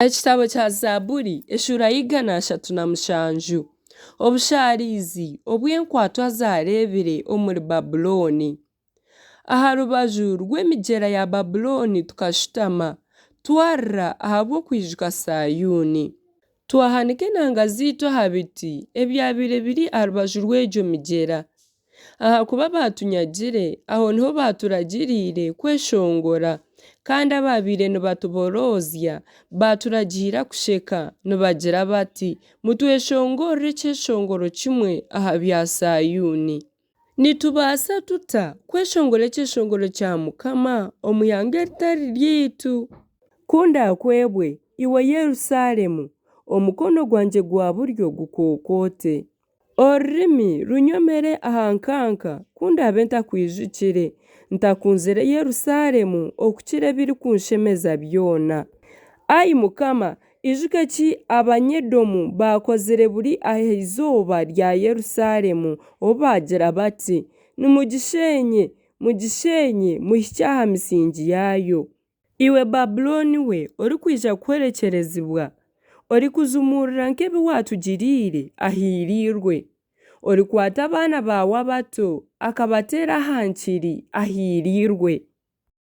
Ekitabo kya Zaaburi eshura y'igana ashatu na mushanju. Obushariizi obw'enkwatwa zaareebire omuri Babuloni. Aha rubaju rw'emigyera ya Babuloni tukashutama twarra ahabw'okwijuka Sayuuni. Twahanika enanga ziitu aha biti ebyabaire biri aha rubaju rw'egyo migyera. Ahakuba baatunyagire, aho niho baaturagiriire kweshongora. Kandi ababaire nibatuboroozya baaturagiira kusheka nibagira bati mutweshongorere ekyeshongoro kimwe aha bya Sayuuni. Nitubaasa tuta kweshongora ekyeshongoro kya Mukama omu ihanga eritari ryaitu? Kundakwebwe iwe Yerusaalemu, omukono gwangye gwa buryo gukokoote. Orurimi runyomere aha nkanka kundabe ntakwijukire, ntakunzire Yerusaalemu okukira ebirikunshemeza byona. Ai Mukama, ijuka ki Abanyedomu baakozire buri aha izooba rya Yerusaalemu obu baagira bati nimugisheenye, mugisheenye muhikye aha misingi yaayo. Iwe Babuloni we orikwija kuherekerezibwa, orikuzumurra nk'ebi waatugiriire ahiriirwe. Orikwata abaana bawe abato akabateera aha nkiri ahiriirwe.